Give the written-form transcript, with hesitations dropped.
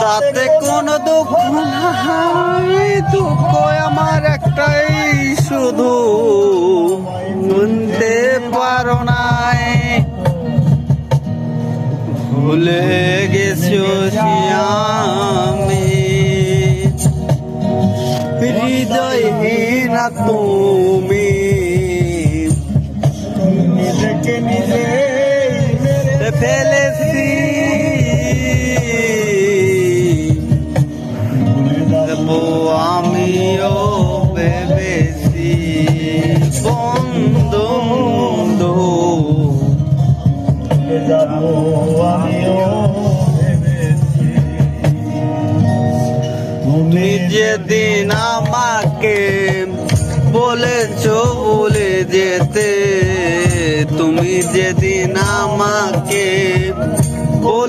তাতে কোনো দুঃখ নাই, দুঃখ আমার একটাই শুধু শুনতে পারো নাই। ভুলে গেছো আমি হৃদয়হীনা তুমি, নিজেকে নিজে ফেলেছি আমিও ভেবেছি বন্ধু আমিও ভেবেছি। তুমি যেদিন আমাকে বলেছো ভুলে যেতে, তুমি যেদিন আমাকে